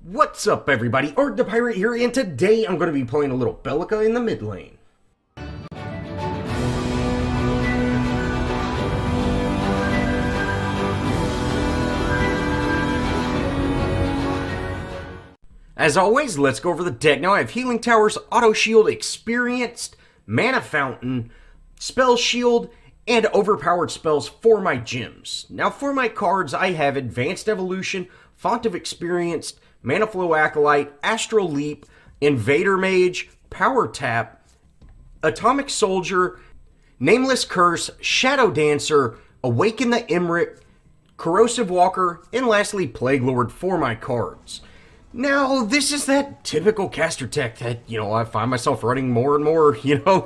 What's up, everybody? Arrg the Pirate here, and today I'm going to be playing a little Bellica in the mid lane. As always, let's go over the deck. Now I have Healing Towers, Auto Shield, Experienced, Mana Fountain, Spell Shield, and overpowered spells for my gems. Now for my cards, I have Advanced Evolution, Font of Experienced, Mana Flow Acolyte, Astral Leap, Invader Mage, Power Tap, Atomic Soldier, Nameless Curse, Shadow Dancer, Awaken the Emmerich, Corrosive Walker, and lastly Plague Lord for my cards. Now, this is that typical caster tech that, I find myself running more and more,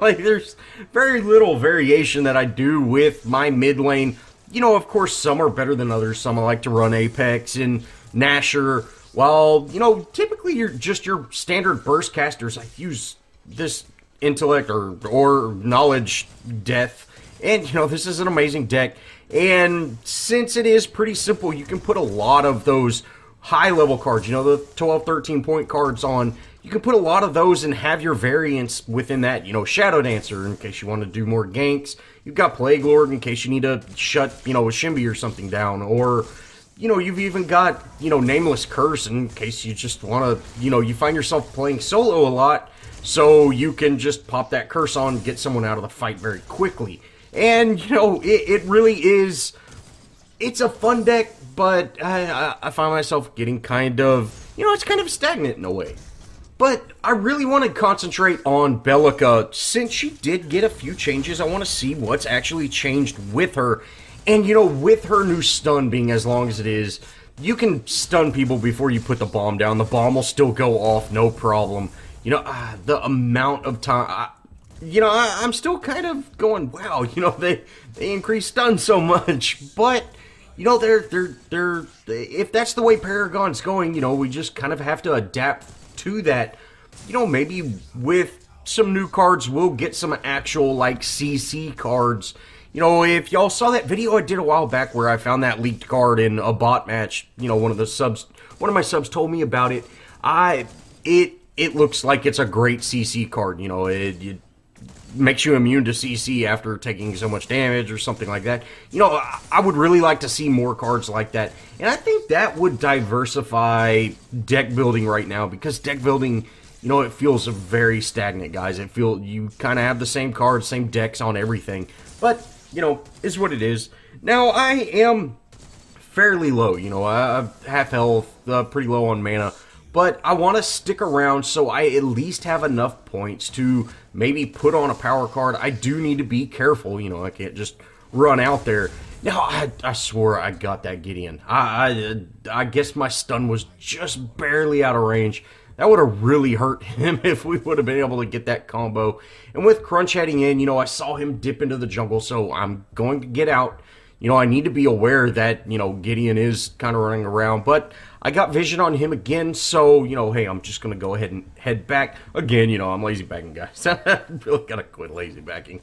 like there's very little variation that I do with my mid lane. Of course, some are better than others. Some I like to run Apex and Nasher. While, typically you're just your standard burst casters. I use this intellect or knowledge death. And, this is an amazing deck. And since it is pretty simple, you can put a lot of those high-level cards, the 12, 13-point cards on. You can put a lot of those and have your variants within that. Shadow Dancer in case you want to do more ganks. You've got Plague Lord in case you need to shut, a Shimby or something down. Or, you've even got, Nameless Curse in case you just want to, you find yourself playing solo a lot. So you can just pop that curse on and get someone out of the fight very quickly. And, it really is, it's a fun deck. But I find myself getting kind of, it's kind of stagnant in a way. But I really want to concentrate on Bellica. Since she did get a few changes, I want to see what's actually changed with her. And, with her new stun being as long as it is, you can stun people before you put the bomb down. The bomb will still go off, no problem. The amount of time, I'm still kind of going, wow, they increase stun so much. But if that's the way Paragon's going, we just kind of have to adapt to that. Maybe with some new cards, we'll get some actual, CC cards. If y'all saw that video I did a while back where I found that leaked card in a bot match, one of my subs told me about it. It looks like it's a great CC card. It makes you immune to CC after taking so much damage or something like that. I would really like to see more cards like that. And I think that would diversify deck building right now, because deck building, it feels very stagnant, guys. You kind of have the same cards, same decks on everything. But, is what it is. Now, I am fairly low, I'm half health, pretty low on mana. But I want to stick around so I at least have enough points to maybe put on a power card. I do need to be careful, I can't just run out there. Now, I swore I got that Gideon. I guess my stun was just barely out of range. That would have really hurt him if we would have been able to get that combo. And with Crunch heading in, I saw him dip into the jungle, so I'm going to get out. I need to be aware that, Gideon is kind of running around, but I got vision on him again, so, hey, I'm just going to go ahead and head back. Again, I'm lazy backing, guys. I really got to quit lazy backing.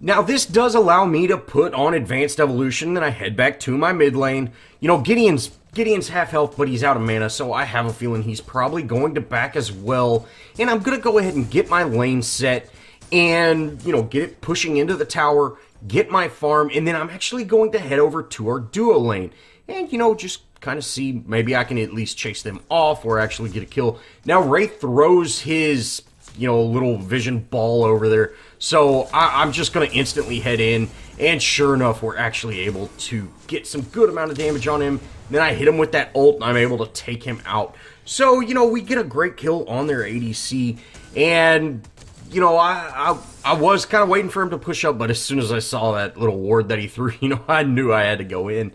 Now, this does allow me to put on Advanced Evolution, then I head back to my mid lane. Gideon's half health, but he's out of mana, so I have a feeling he's probably going to back as well. And I'm going to go ahead and get my lane set and, get it pushing into the tower, get my farm, and then I'm actually going to head over to our duo lane. And, just kind of see, maybe I can at least chase them off or actually get a kill. Now, Wraith throws his, little vision ball over there. So, I'm just going to instantly head in. And sure enough, we're actually able to get some good amount of damage on him. Then I hit him with that ult, and I'm able to take him out. So, we get a great kill on their ADC. And I was kind of waiting for him to push up, but as soon as I saw that little ward that he threw, I knew I had to go in.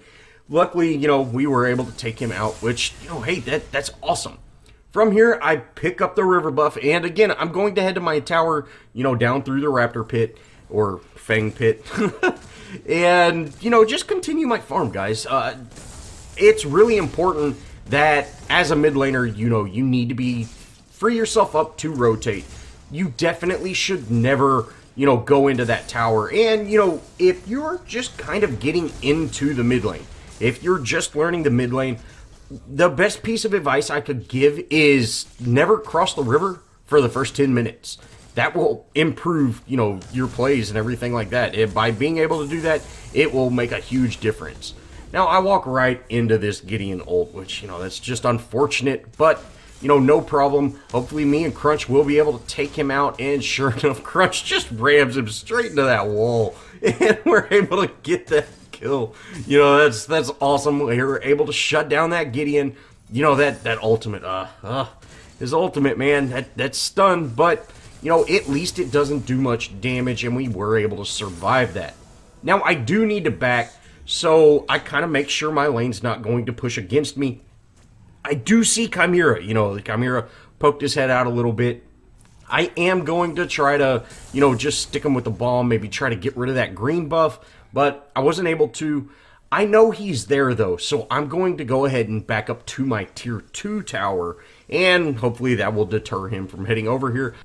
Luckily, we were able to take him out, which, hey, that's awesome. From here, I pick up the river buff, and again, I'm going to head to my tower, down through the raptor pit, or fang pit, and, just continue my farm, guys. It's really important that, as a mid laner, you need to free yourself up to rotate. You definitely should never, go into that tower. And, if you're just kind of getting into the mid lane, if you're just learning the mid lane, the best piece of advice I could give is never cross the river for the first 10 minutes. That will improve, you know, your plays and everything like that. By being able to do that, it will make a huge difference. Now, I walk right into this Gideon ult, which, you know, that's just unfortunate, but, you know, no problem. Hopefully me and Crunch will be able to take him out, and sure enough, Crunch just rams him straight into that wall, and we're able to get that kill. You know, that's awesome. We're able to shut down that Gideon. You know, that ultimate, his ultimate, man, that's stun, but, you know, at least it doesn't do much damage, and we were able to survive that. Now, I do need to back, so I kind of make sure my lane's not going to push against me. I do see Chimera. You know, the Chimera poked his head out a little bit. I am going to try to, you know, just stick him with the bomb, maybe try to get rid of that green buff, but I wasn't able to. I know he's there, though, so I'm going to go ahead and back up to my tier 2 tower, and hopefully that will deter him from heading over here.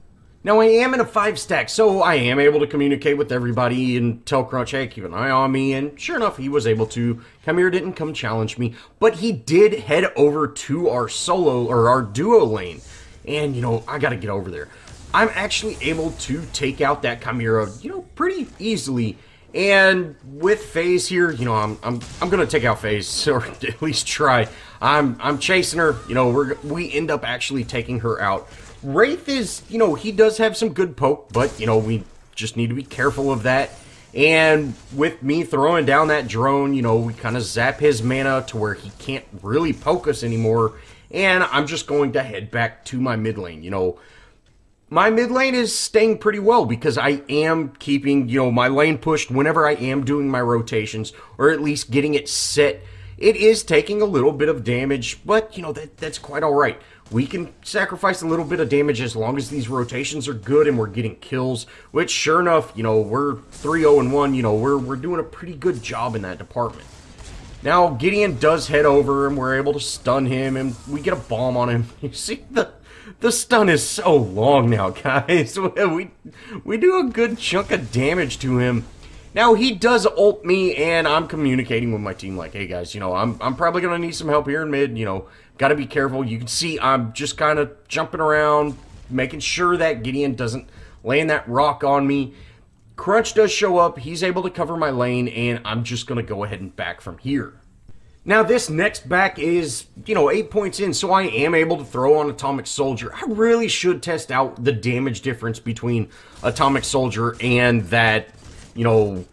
Now, I am in a 5-stack, so I am able to communicate with everybody and tell Crunch, hey, keep an eye on me, and sure enough, he was able to. Chimera didn't come challenge me, but he did head over to our solo, or our duo lane, and, you know, I gotta get over there. I'm actually able to take out that Chimera, you know, pretty easily, and with FaZe here, you know, I'm gonna take out FaZe, or at least try. I'm chasing her, you know, we end up actually taking her out. Wraith is, you know, he does have some good poke, but, you know, we just need to be careful of that. And with me throwing down that drone, you know, we kind of zap his mana to where he can't really poke us anymore. And I'm just going to head back to my mid lane. You know, my mid lane is staying pretty well because I am keeping, you know, my lane pushed whenever I am doing my rotations, or at least getting it set. It is taking a little bit of damage, but, you know, that's quite all right. We can sacrifice a little bit of damage as long as these rotations are good and we're getting kills, which sure enough, you know, we're 3-0-1, you know, we're doing a pretty good job in that department. Now, Gideon does head over and we're able to stun him and we get a bomb on him. You see, the stun is so long now, guys. We do a good chunk of damage to him. Now, he does ult me, and I'm communicating with my team like, hey, guys, you know, I'm probably going to need some help here in mid, you know, got to be careful. You can see I'm just kind of jumping around, making sure that Gideon doesn't land that rock on me. Crunch does show up, he's able to cover my lane, and I'm just going to go ahead and back from here. Now, this next back is, you know, 8 points in, so I am able to throw on Atomic Soldier. I really should test out the damage difference between Atomic Soldier and that, you know,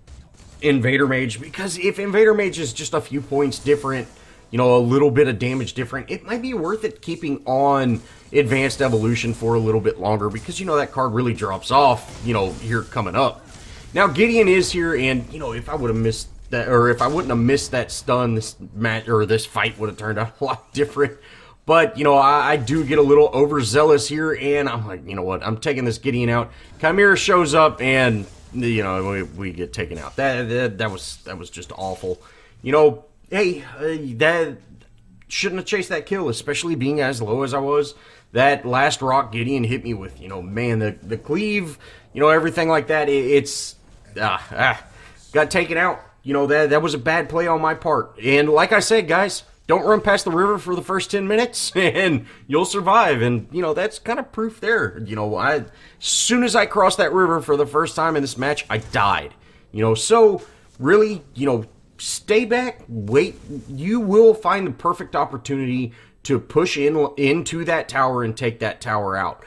Invader Mage, because if Invader Mage is just a few points different, you know, a little bit of damage different, it might be worth it keeping on Advanced Evolution for a little bit longer, because, you know, that card really drops off, you know, here coming up. Now, Gideon is here, and, you know, if I would have missed that, or if I wouldn't have missed that stun, this match, or this fight would have turned out a lot different. But, you know, I do get a little overzealous here, and I'm like, you know what, I'm taking this Gideon out. Chimera shows up, and, you know, we get taken out. That was just awful. You know, hey, that shouldn't have chased that kill, especially being as low as I was. That last rock Gideon hit me with, you know, man, the cleave, you know, everything like that, it's got taken out. You know, that was a bad play on my part. And like I said, guys, don't run past the river for the first 10 minutes, and you'll survive. And, you know, that's kind of proof there. You know, as soon as I crossed that river for the first time in this match, I died. You know, so really, you know, stay back, wait. You will find the perfect opportunity to push into that tower and take that tower out.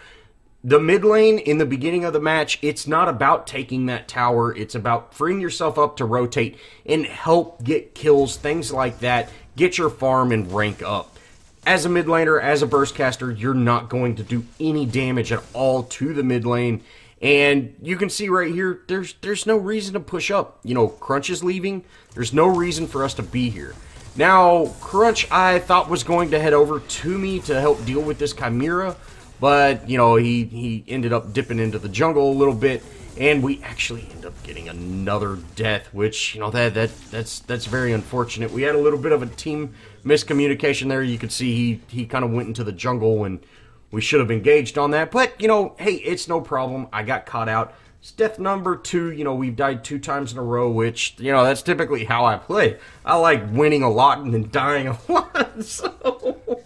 The mid lane in the beginning of the match, it's not about taking that tower. It's about freeing yourself up to rotate and help get kills, things like that. Get your farm and rank up. As a mid laner, as a burst caster, you're not going to do any damage at all to the mid lane. And you can see right here, there's no reason to push up. You know, Crunch is leaving. There's no reason for us to be here. Now, Crunch, I thought, was going to head over to me to help deal with this Chimera. But, you know, he ended up dipping into the jungle a little bit, and we actually end up getting another death, which, you know, that's very unfortunate. We had a little bit of a team miscommunication there. You could see he kind of went into the jungle, and we should have engaged on that. But, you know, hey, it's no problem. I got caught out. It's death number 2. You know, we've died 2 times in a row, which, you know, that's typically how I play. I like winning a lot and then dying a lot. So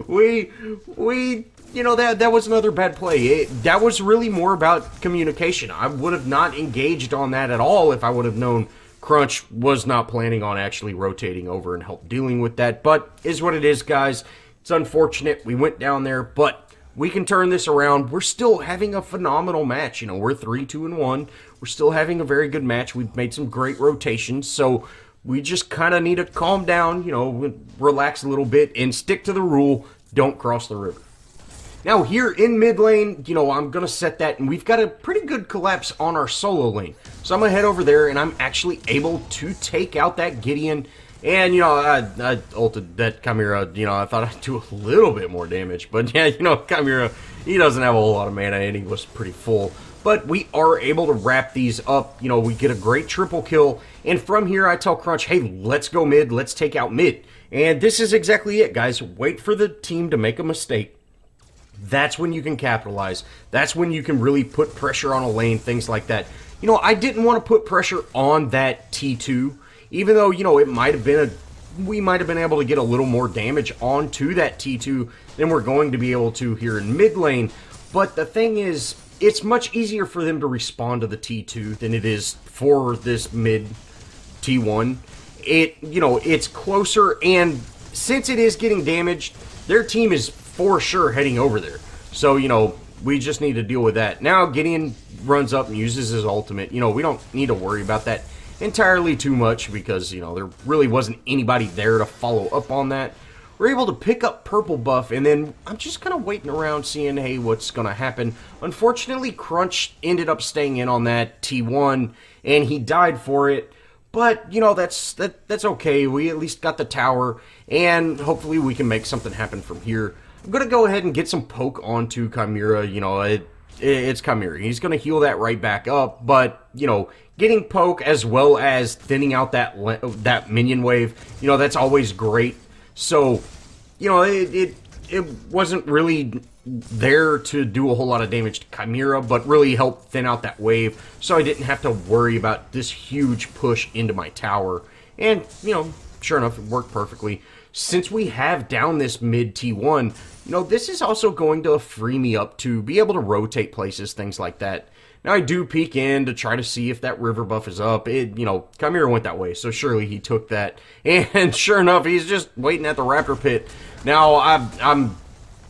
we you know, that was another bad play. That was really more about communication. I would have not engaged on that at all if I would have known Crunch was not planning on actually rotating over and help dealing with that. But is what it is, guys. It's unfortunate. We went down there, but we can turn this around. We're still having a phenomenal match. You know, we're 3-2-1. We're still having a very good match. We've made some great rotations, so we just kind of need to calm down, you know, relax a little bit, and stick to the rule, don't cross the river. Now, here in mid lane, you know, I'm going to set that, and we've got a pretty good collapse on our solo lane. So I'm going to head over there, and I'm actually able to take out that Gideon. And, you know, I ulted that Chimera. You know, I thought I'd do a little bit more damage. But, yeah, you know, Chimera, he doesn't have a whole lot of mana, and he was pretty full. But we are able to wrap these up. You know, we get a great triple kill. And from here, I tell Crunch, hey, let's go mid. Let's take out mid. And this is exactly it, guys. Wait for the team to make a mistake. That's when you can capitalize. That's when you can really put pressure on a lane, things like that. You know, I didn't want to put pressure on that T2. Even though, you know, it might have been we might have been able to get a little more damage onto that T2 than we're going to be able to here in mid lane. But the thing is, it's much easier for them to respond to the T2 than it is for this mid T1. You know, it's closer, and since it is getting damaged, their team is for sure heading over there. So, you know, we just need to deal with that. Now, Gideon runs up and uses his ultimate. You know, we don't need to worry about that entirely too much because, you know, there really wasn't anybody there to follow up on that. We're able to pick up purple buff, and then I'm just kind of waiting around seeing, hey, what's going to happen. Unfortunately, Crunch ended up staying in on that T1, and he died for it. But, you know, that's okay. We at least got the tower, and hopefully we can make something happen from here. I'm going to go ahead and get some poke onto Chimera. You know, it's Chimera. He's going to heal that right back up, but, you know, getting poke as well as thinning out that minion wave, you know, that's always great. So, you know, it wasn't really there to do a whole lot of damage to Chimera, but really help thin out that wave, so I didn't have to worry about this huge push into my tower. And, you know, sure enough, it worked perfectly. Since we have down this mid T1, you know, this is also going to free me up to be able to rotate places, things like that. Now, I do peek in to try to see if that river buff is up. You know, Chimera went that way, so surely he took that. And sure enough, he's just waiting at the raptor pit. Now, I'm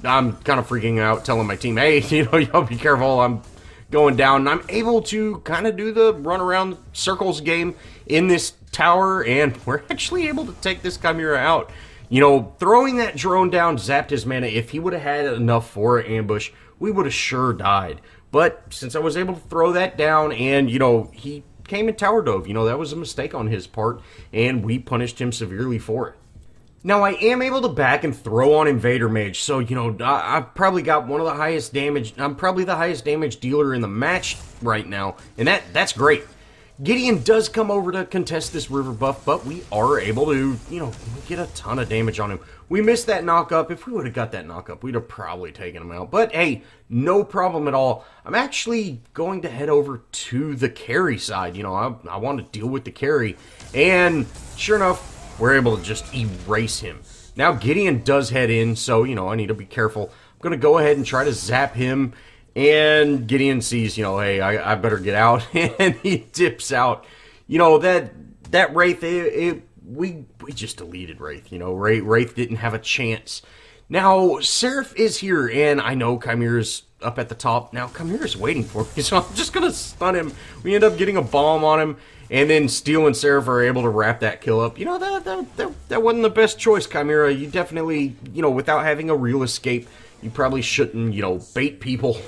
kind of freaking out, telling my team, hey, you know, y'all be careful, I'm going down. And I'm able to kind of do the run around circles game in this tower, and we're actually able to take this Chimera out. You know, throwing that drone down zapped his mana. If he would have had enough for an ambush, we would have sure died. But since I was able to throw that down and, you know, he came and tower dove, you know, that was a mistake on his part, and we punished him severely for it. Now, I am able to back and throw on Invader Mage, so, you know, I've probably got one of the highest damage, I'm probably the highest damage dealer in the match right now, and that's great. Gideon does come over to contest this river buff, but we are able to, you know, get a ton of damage on him. We missed that knock-up. If we would have got that knock-up, we'd have probably taken him out. But, hey, no problem at all. I'm actually going to head over to the carry side. You know, I want to deal with the carry. And, sure enough, we're able to just erase him. Now, Gideon does head in, so, you know, I need to be careful. I'm going to go ahead and try to zap him. And Gideon sees, you know, hey, I better get out, and he dips out. You know, that Wraith, we just deleted Wraith, you know. Wraith didn't have a chance. Now, Seraph is here, and I know Chimera's up at the top. Now, Chimera's waiting for me, so I'm just going to stun him. We end up getting a bomb on him, and then Steel and Seraph are able to wrap that kill up. You know, that wasn't the best choice, Chimera. You definitely, you know, without having a real escape, you probably shouldn't, you know, bait people,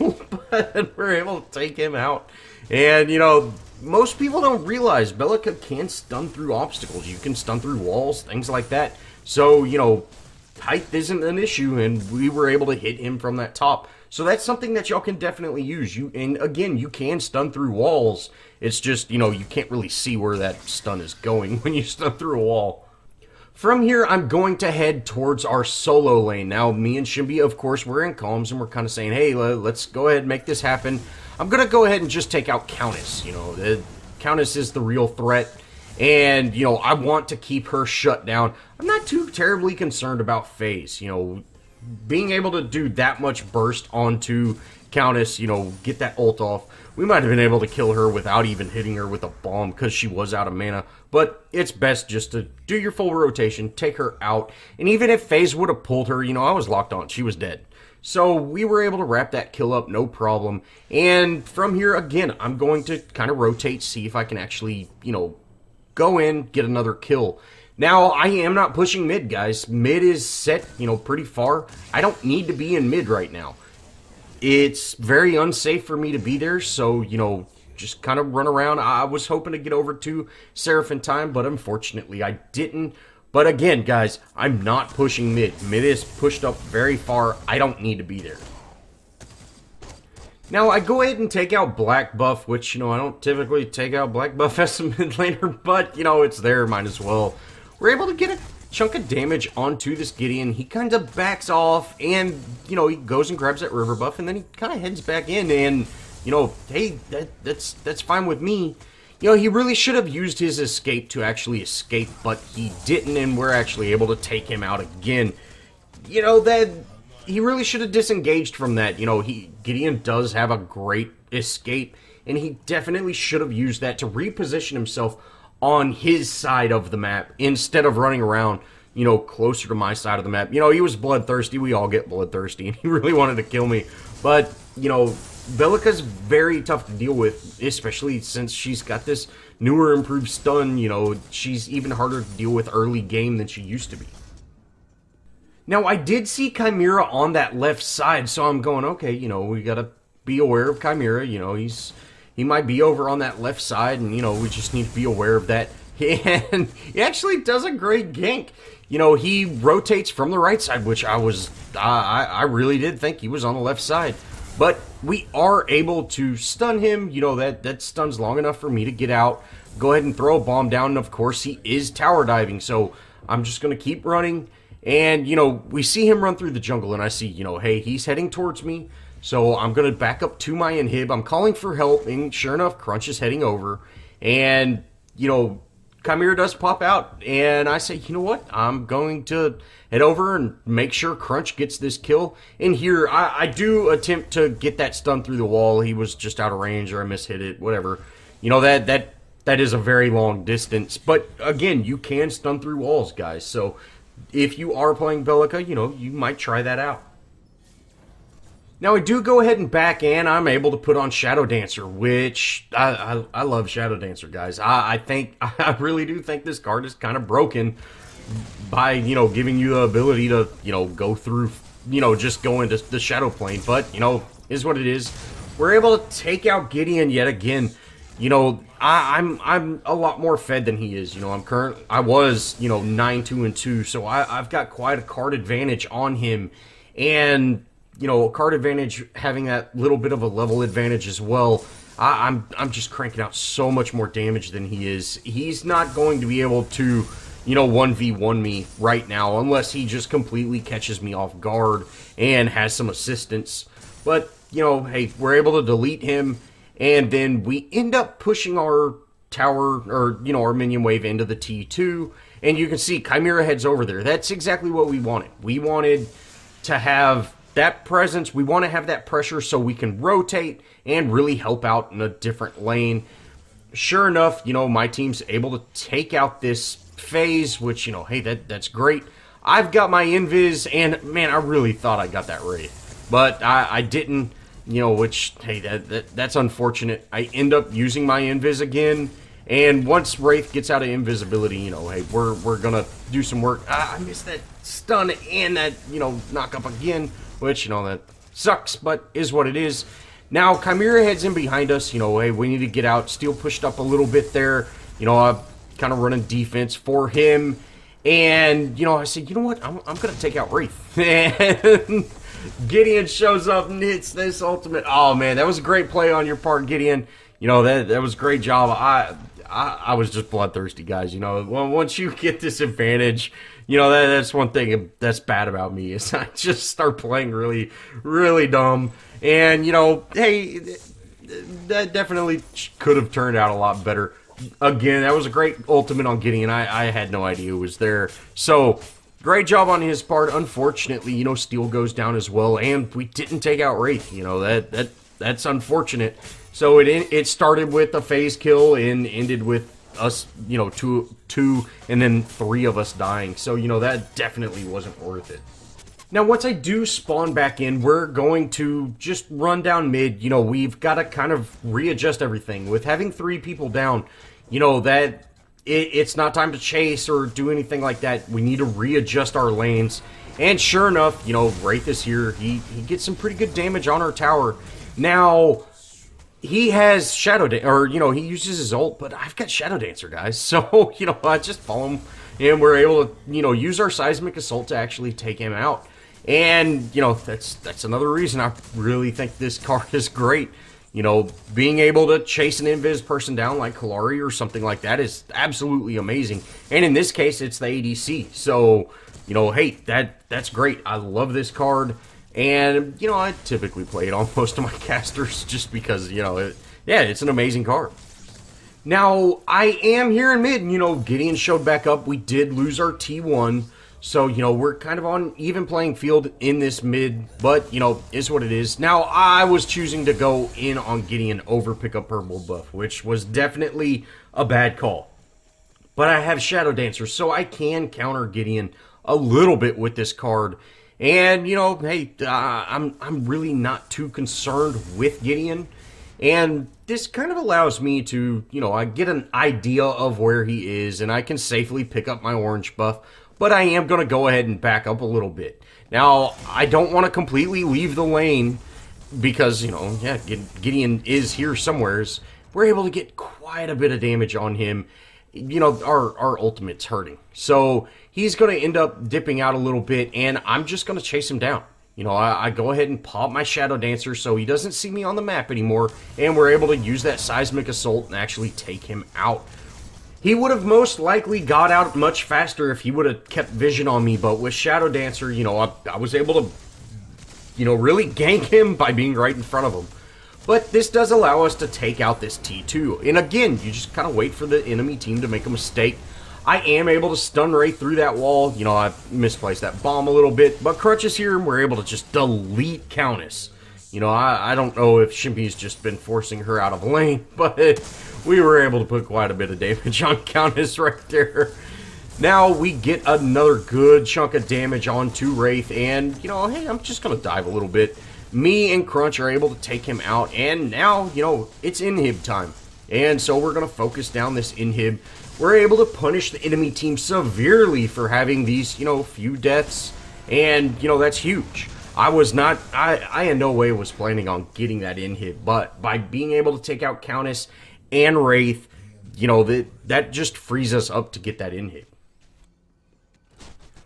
but we're able to take him out. And, you know, most people don't realize Bellica can stun through obstacles. You can stun through walls, things like that. So, you know, height isn't an issue, and we were able to hit him from that top. So that's something that y'all can definitely use. And again, you can stun through walls. It's just, you know, you can't really see where that stun is going when you stun through a wall. From here, I'm going to head towards our solo lane. Now, me and Shimby, of course, we're in comms, and we're kind of saying, hey, let's go ahead and make this happen. I'm going to go ahead and just take out Countess. You know, the Countess is the real threat. And, you know, I want to keep her shut down. I'm not too terribly concerned about phase. You know, being able to do that much burst onto Countess, you know, get that ult off. We might have been able to kill her without even hitting her with a bomb because she was out of mana. But it's best just to do your full rotation, take her out. And even if phase would have pulled her, you know, I was locked on. She was dead. So we were able to wrap that kill up, no problem. And from here, again, I'm going to kind of rotate, see if I can actually, you know, go in, get another kill. Now, I am not pushing mid, guys. Mid is set, you know, pretty far. I don't need to be in mid right now. It's very unsafe for me to be there, so, you know, just kind of run around. I was hoping to get over to Seraph in time, but unfortunately I didn't. But again, guys, I'm not pushing mid. Mid is pushed up very far. I don't need to be there. Now, I go ahead and take out Black Buff, which, you know, I don't typically take out Black Buff as a mid laner, but, you know, it's there, might as well. We're able to get a chunk of damage onto this Gideon. He kind of backs off, and, you know, he goes and grabs that River Buff, and then he kind of heads back in, and, you know, hey, that's fine with me. You know, he really should have used his escape to actually escape, but he didn't, and we're actually able to take him out again. You know, that he really should have disengaged from that. You know, Gideon does have a great escape, and he definitely should have used that to reposition himself on his side of the map instead of running around, you know, closer to my side of the map. You know, he was bloodthirsty. We all get bloodthirsty, and he really wanted to kill me. But, you know, Bellica's very tough to deal with, especially since she's got this newer improved stun. You know, she's even harder to deal with early game than she used to be. Now, I did see Chimera on that left side, so I'm going, okay, you know, we gotta be aware of Chimera. You know, he might be over on that left side, and, you know, we just need to be aware of that. And he actually does a great gank. You know, he rotates from the right side, which I really did think he was on the left side. But we are able to stun him. You know, that stun's long enough for me to get out, go ahead and throw a bomb down, and of course he is tower diving, so I'm just going to keep running. And, you know, we see him run through the jungle, and I see, you know, hey, he's heading towards me, so I'm going to back up to my inhib. I'm calling for help, and sure enough, Crunch is heading over. And, you know, Chimera does pop out, and I say, you know what, I'm going to head over and make sure Crunch gets this kill. And here, I do attempt to get that stun through the wall. He was just out of range, or I mishit it, whatever. You know, that is a very long distance. But, again, you can stun through walls, guys, so if you are playing Bellica, you know, you might try that out. Now, I do go ahead and back in. I'm able to put on Shadow Dancer, which I love Shadow Dancer, guys. I really do think this card is kind of broken by, you know, giving you the ability to, you know, go through, you know, just go into the Shadow Plane. But, you know, is what it is. We're able to take out Gideon yet again. You know, I'm a lot more fed than he is. You know, I was, you know, 9-2-2, so I've got quite a card advantage on him. And, you know, a card advantage, having that little bit of a level advantage as well, I'm just cranking out so much more damage than he is. He's not going to be able to, you know, 1v1 me right now unless he just completely catches me off guard and has some assistance. But, you know, hey, we're able to delete him, and then we end up pushing our tower, or, you know, our minion wave into the T2, and you can see Chimera heads over there. That's exactly what we wanted. We wanted to have that presence, we want to have that pressure so we can rotate and really help out in a different lane. Sure enough, you know, my team's able to take out this phase, which, you know, hey, that's great. I've got my invis, and man, I really thought I got that Wraith, but I didn't, you know, which, hey, that's unfortunate. I end up using my invis again, and once Wraith gets out of invisibility, you know, hey, we're gonna do some work. I missed that stun and that, you know, knock up again, which, you know, that sucks, but is what it is. Now, Chimera heads in behind us. You know, hey, we need to get out. Steel pushed up a little bit there. You know, I'm kind of running defense for him. And, you know, I said, you know what? I'm going to take out Wraith. And Gideon shows up and hits this ultimate. Oh, man, that was a great play on your part, Gideon. You know, that was a great job. I was just bloodthirsty, guys. You know, once you get this advantage, you know, that's one thing that's bad about me, is I just start playing really, really dumb. And, you know, hey, that definitely could have turned out a lot better. Again, that was a great ultimate on Gideon. I had no idea it was there. So, great job on his part. Unfortunately, you know, Steel goes down as well, and we didn't take out Wraith. You know, that's unfortunate. So it started with a phase kill and ended with us, you know, two and then 3 of us dying. So, you know, that definitely wasn't worth it. Now, once I do spawn back in, we're going to just run down mid. You know, we've got to kind of readjust everything. With having 3 people down, you know, that it's not time to chase or do anything like that. We need to readjust our lanes. And sure enough, you know, Wraith is here. He gets some pretty good damage on our tower. Now, he has Shadow Dancer, or, you know, he uses his ult, but I've got Shadow Dancer, guys. So, you know, I just follow him, and we're able to, you know, use our Seismic Assault to actually take him out. And, you know, that's another reason I really think this card is great. You know, being able to chase an invis person down like Kalari or something like that is absolutely amazing. And in this case, it's the ADC. So, you know, hey, that's great. I love this card. And, you know, I typically play it on most of my casters just because, you know, it's an amazing card. Now, I am here in mid. You know, Gideon showed back up. We did lose our T1. So, you know, we're kind of on even playing field in this mid, but, you know, is what it is. Now, I was choosing to go in on Gideon over pick up purple buff, which was definitely a bad call. But I have Shadow Dancer, so I can counter Gideon a little bit with this card. And, you know, hey, I'm really not too concerned with Gideon. And this kind of allows me to, you know, I get an idea of where he is, and I can safely pick up my orange buff. But I am going to go ahead and back up a little bit. Now, I don't want to completely leave the lane because, you know, yeah, Gideon is here somewheres. We're able to get quite a bit of damage on him. You know, our ultimate's hurting. So, he's going to end up dipping out a little bit, and I'm just going to chase him down. You know, I go ahead and pop my Shadow Dancer so he doesn't see me on the map anymore, and we're able to use that Seismic Assault and actually take him out. He would have most likely got out much faster if he would have kept vision on me, but with Shadow Dancer, you know, I was able to, you know, really gank him by being right in front of him. But this does allow us to take out this T2. And again, you just kind of wait for the enemy team to make a mistake. I am able to stun Wraith through that wall. You know, I misplaced that bomb a little bit, but Crutch is here and we're able to just delete Countess. You know, I don't know if Shimpy's just been forcing her out of lane, but we were able to put quite a bit of damage on Countess right there. Now we get another good chunk of damage onto Wraith, and, you know, hey, I'm just going to dive a little bit. Me and Crunch are able to take him out, and now, you know, it's inhib time. And so we're going to focus down this inhib. We're able to punish the enemy team severely for having these, you know, few deaths, and, you know, that's huge. I in no way was planning on getting that inhib, but by being able to take out Countess and Wraith, you know, that just frees us up to get that inhib.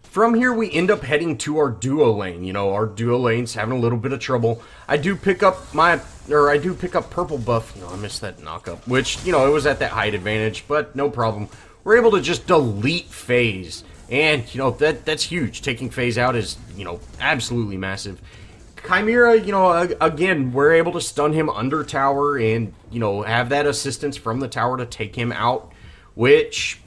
From here, we end up heading to our duo lane. You know, our duo lane's having a little bit of trouble. I do pick up purple buff. You know, I missed that knockup, which, you know, it was at that height advantage, but no problem. We're able to just delete phase. And, you know, that's huge. Taking phase out is, you know, absolutely massive. Chimera, you know, again, we're able to stun him under tower and, you know, have that assistance from the tower to take him out, which,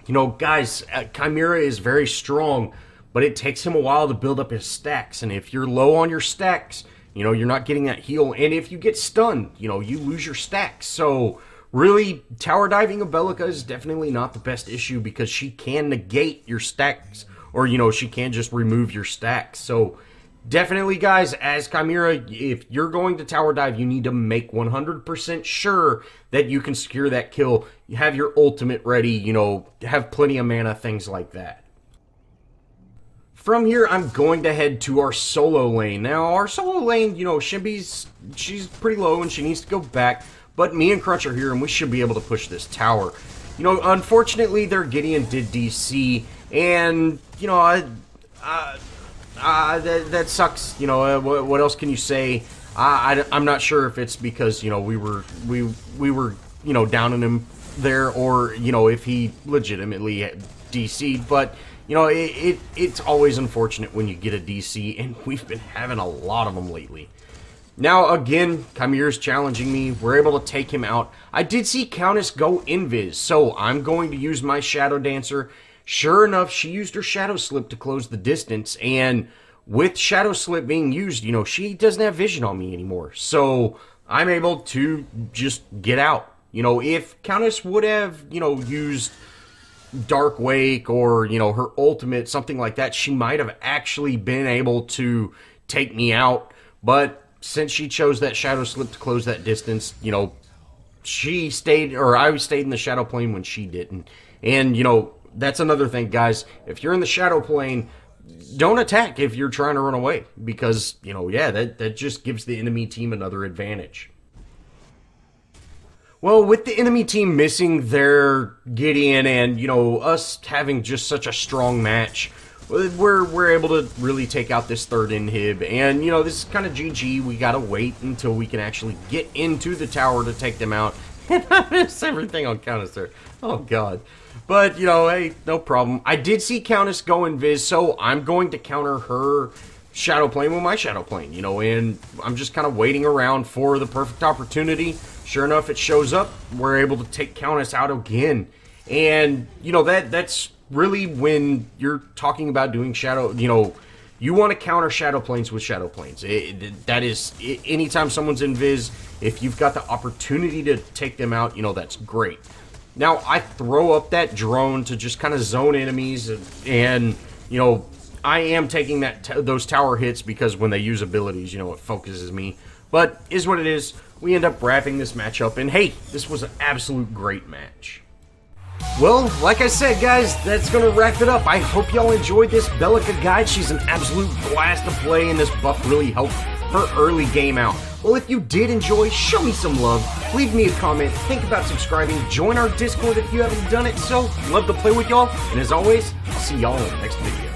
you know, guys, Chimera is very strong, but it takes him a while to build up his stacks, and if you're low on your stacks, you know, you're not getting that heal, and if you get stunned, you know, you lose your stacks. So really, tower diving of Bellica is definitely not the best issue because she can negate your stacks, or, you know, she can just remove your stacks. So definitely, guys, as Chimera, if you're going to tower dive, you need to make 100% sure that you can secure that kill. You have your ultimate ready, you know, have plenty of mana, things like that. From here, I'm going to head to our solo lane. Now, our solo lane, you know, she's pretty low and she needs to go back. But me and Crunch are here, and we should be able to push this tower. You know, unfortunately, their Gideon did DC, and, you know, that sucks. You know, what else can you say? I'm not sure if it's because, you know, we were you know, downing him there, or, you know, if he legitimately DC'd. But, you know, it's always unfortunate when you get a DC, and we've been having a lot of them lately. Now, again, Chimera's challenging me. We're able to take him out. I did see Countess go invis, so I'm going to use my Shadow Dancer. Sure enough, she used her Shadow Slip to close the distance, and with Shadow Slip being used, you know, she doesn't have vision on me anymore. So I'm able to just get out. You know, if Countess would have, you know, used Dark Wake or, you know, her ultimate, something like that, she might have actually been able to take me out. But since she chose that Shadow Slip to close that distance, you know, she stayed, or I stayed in the Shadow Plane when she didn't. And, you know, that's another thing, guys. If you're in the Shadow Plane, don't attack if you're trying to run away. Because, you know, yeah, that just gives the enemy team another advantage. Well, with the enemy team missing their Gideon and, you know, us having just such a strong match, we're able to really take out this third inhib, and, you know, this is kind of GG. We gotta wait until we can actually get into the tower to take them out. And I missed everything on Countess there. Oh, God. But, you know, hey, no problem. I did see Countess go invis, so I'm going to counter her Shadow Plane with my Shadow Plane, you know, and I'm just kind of waiting around for the perfect opportunity. Sure enough, it shows up. We're able to take Countess out again. And, you know, that's really when you're talking about doing Shadow, you know, you want to counter Shadow Planes with Shadow Planes. That is, anytime someone's invis, if you've got the opportunity to take them out, you know, that's great. Now, I throw up that drone to just kind of zone enemies, and you know, I am taking those tower hits because when they use abilities, you know, it focuses me. But is what it is. We end up wrapping this match up, and hey, this was an absolute great match. Well, like I said, guys, that's going to wrap it up. I hope y'all enjoyed this Bellica guide. She's an absolute blast to play, and this buff really helped her early game out. Well, if you did enjoy, show me some love. Leave me a comment. Think about subscribing. Join our Discord if you haven't done it. So, love to play with y'all. And as always, I'll see y'all in the next video.